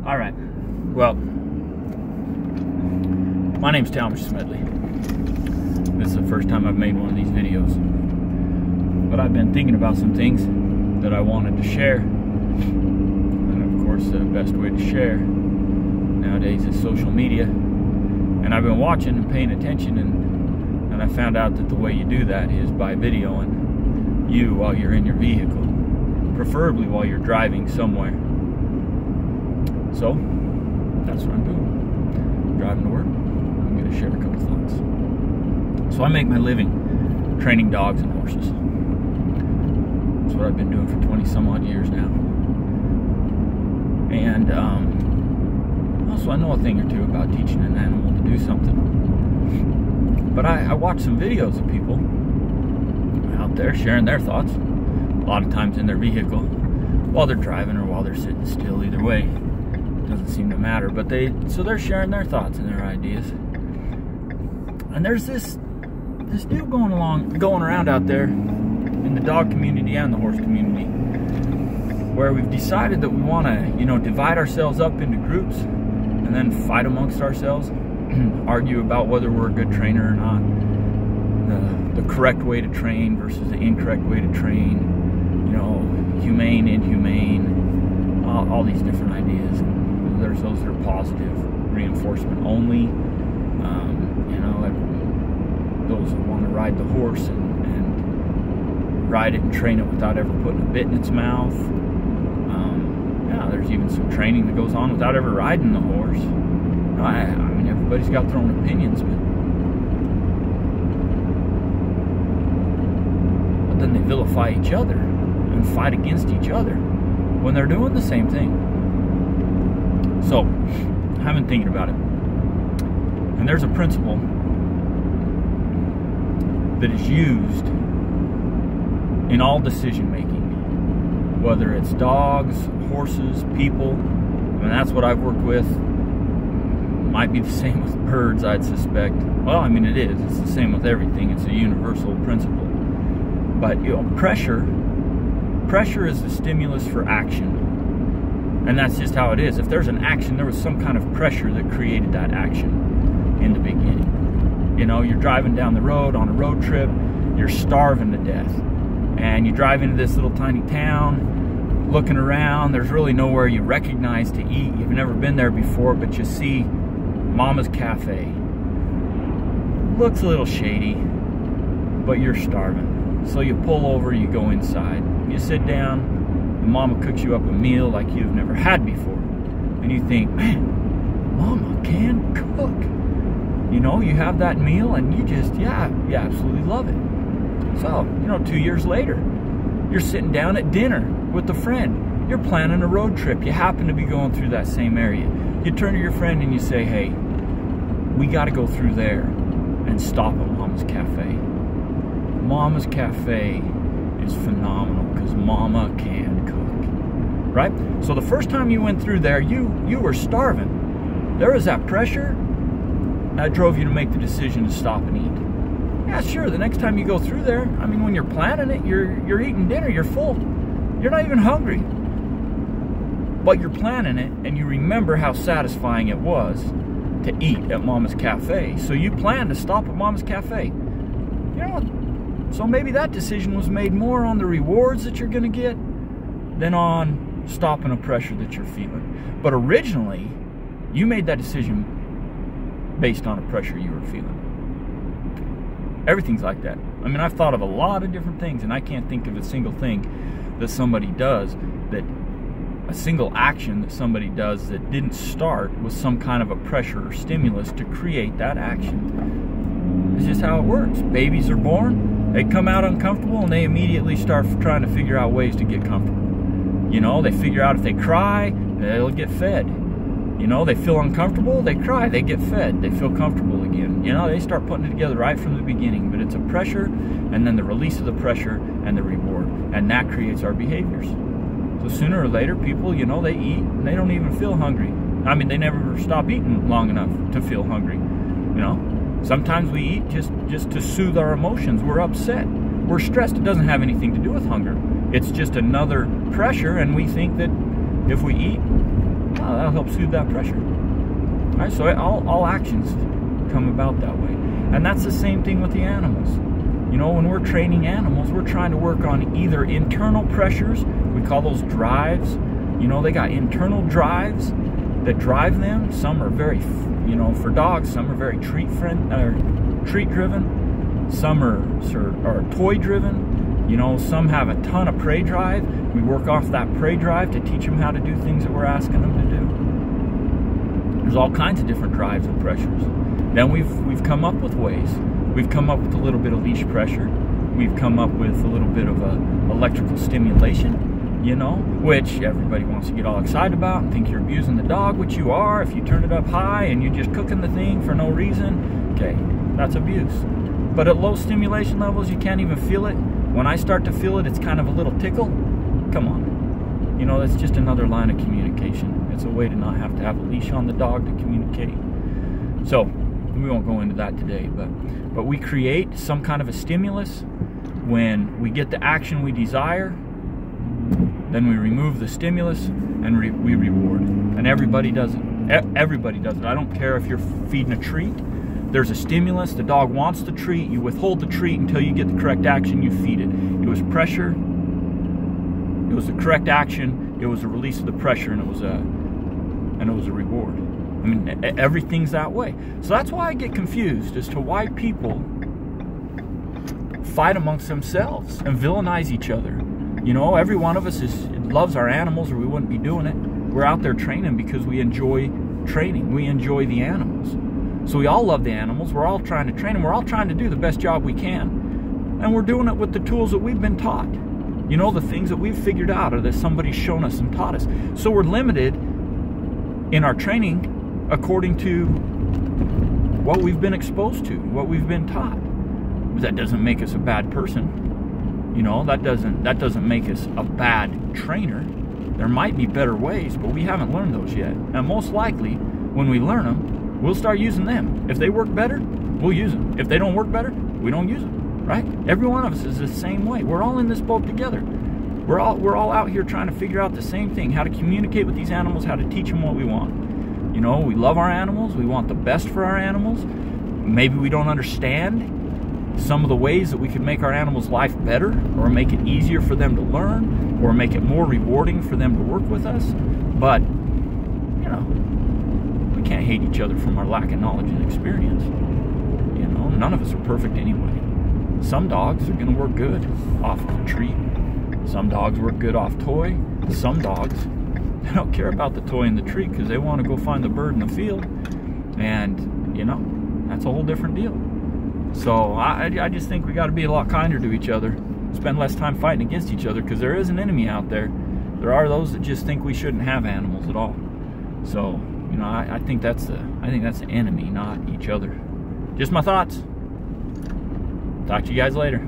Alright, well, my name's Talmadge Smedley. This is the first time I've made one of these videos. But I've been thinking about some things that I wanted to share. And of course, the best way to share nowadays is social media. And I've been watching and paying attention, and I found out that the way you do that is by videoing you while you're in your vehicle. Preferably while you're driving somewhere. So, that's what I'm doing. Driving to work, I'm going to share a couple thoughts. So I make my living training dogs and horses. That's what I've been doing for 20 some odd years now. And also I know a thing or two about teaching an animal to do something. But I watch some videos of people out there sharing their thoughts. A lot of times in their vehicle, while they're driving or while they're sitting still, either way. Doesn't seem to matter, but so they're sharing their thoughts and their ideas. And there's this deal going around out there in the dog community and the horse community, where we've decided that we want to, divide ourselves up into groups and then fight amongst ourselves, argue about whether we're a good trainer or not, the correct way to train versus the incorrect way to train, humane, inhumane, all these different ideas. There's those that are positive reinforcement only, those that want to ride the horse and ride it and train it without ever putting a bit in its mouth. There's even some training that goes on without ever riding the horse. I mean, everybody's got their own opinions, but then they vilify each other and fight against each other when they're doing the same thing. So, I've been thinking about it. And there's a principle that is used in all decision making, whether it's dogs, horses, people. I mean, that's what I've worked with. Might be the same with birds, I'd suspect. Well, I mean, it is. It's the same with everything. It's a universal principle. But, pressure is the stimulus for action. And that's just how it is. If there's an action, there was some kind of pressure that created that action in the beginning. You're driving down the road on a road trip, you're starving to death. And you drive into this little tiny town, looking around, there's really nowhere you recognize to eat. You've never been there before, but you see Mama's Cafe. Looks a little shady, but you're starving. So you pull over, you go inside, you sit down, Mama cooks you up a meal like you've never had before. And you think, man, Mama can cook. You have that meal and you just, you absolutely love it. So, 2 years later, you're sitting down at dinner with a friend. You're planning a road trip. You happen to be going through that same area. You turn to your friend and you say, hey, we got to go through there and stop at Mama's Cafe. Mama's Cafe is phenomenal because Mama can cook, right? So the first time you went through there, you were starving. There was that pressure that drove you to make the decision to stop and eat. Yeah, sure, the next time you go through there, I mean, when you're planning it, you're eating dinner, you're full. You're not even hungry. But you're planning it, and you remember how satisfying it was to eat at Mama's Cafe. So you plan to stop at Mama's Cafe. So maybe that decision was made more on the rewards that you're going to get than on stopping a pressure that you're feeling. But originally, you made that decision based on a pressure you were feeling. Everything's like that. I mean, I've thought of a lot of different things, and I can't think of a single thing that somebody does, a single action that somebody does that didn't start with some kind of a pressure or stimulus to create that action. It's just how it works. Babies are born, they come out uncomfortable, and they immediately start trying to figure out ways to get comfortable. They figure out if they cry, they'll get fed. They feel uncomfortable, they cry, they get fed, they feel comfortable again. They start putting it together right from the beginning, but it's a pressure, and then the release of the pressure and the reward, and that creates our behaviors. So sooner or later, people, they eat, and they don't even feel hungry. I mean, they never stop eating long enough to feel hungry. Sometimes we eat just to soothe our emotions. We're upset, we're stressed. It doesn't have anything to do with hunger. It's just another pressure, and we think that if we eat, that'll help soothe that pressure. All right, so all actions come about that way. And that's the same thing with the animals. You know, when we're training animals, we're trying to work on either internal pressures, we call those drives. You know, they got internal drives that drive them. Some are very, you know, for dogs, some are very treat driven. Some are toy driven. You know, some have a ton of prey drive. We work off that prey drive to teach them how to do things that we're asking them to do. There's all kinds of different drives and pressures. Then we've come up with ways. We've come up with a little bit of leash pressure. We've come up with a little bit of electrical stimulation, you know, which everybody wants to get all excited about and think you're abusing the dog, which you are. If you turn it up high and you're just cooking the thing for no reason, okay, that's abuse. But at low stimulation levels, you can't even feel it. When I start to feel it, it's kind of a little tickle. Come on. You know, that's just another line of communication. It's a way to not have to have a leash on the dog to communicate. So, we won't go into that today, but we create some kind of a stimulus. When we get the action we desire, then we remove the stimulus and we reward. And everybody does it. Everybody does it. I don't care if you're feeding a treat. There's a stimulus, the dog wants the treat, you withhold the treat until you get the correct action, you feed it. It was pressure, it was the correct action, it was a release of the pressure, and it was a reward. I mean, everything's that way. So that's why I get confused as to why people fight amongst themselves and villainize each other. You know, every one of us loves our animals, or we wouldn't be doing it. We're out there training because we enjoy training. We enjoy the animals. So we all love the animals. We're all trying to train them. We're all trying to do the best job we can. And we're doing it with the tools that we've been taught. You know, the things that we've figured out or that somebody's shown us and taught us. So we're limited in our training according to what we've been exposed to, what we've been taught. But that doesn't make us a bad person. You know, that doesn't make us a bad trainer. There might be better ways, but we haven't learned those yet. And most likely, when we learn them, we'll start using them. If they work better, we'll use them. If they don't work better, we don't use them, right? Every one of us is the same way. We're all in this boat together. We're all out here trying to figure out the same thing, how to communicate with these animals, how to teach them what we want. You know, we love our animals. We want the best for our animals. Maybe we don't understand some of the ways that we could make our animals' life better, or make it easier for them to learn, or make it more rewarding for them to work with us. But, you know, we can't hate each other from our lack of knowledge and experience. You know, none of us are perfect anyway. Some dogs are going to work good off of a treat. Some dogs work good off toy. Some dogs, they don't care about the toy and the treat because they want to go find the bird in the field. And, you know, that's a whole different deal. So I just think we got to be a lot kinder to each other. Spend less time fighting against each other, because there is an enemy out there. There are those that just think we shouldn't have animals at all. So, you know, I think that's the enemy, not each other. Just my thoughts. Talk to you guys later.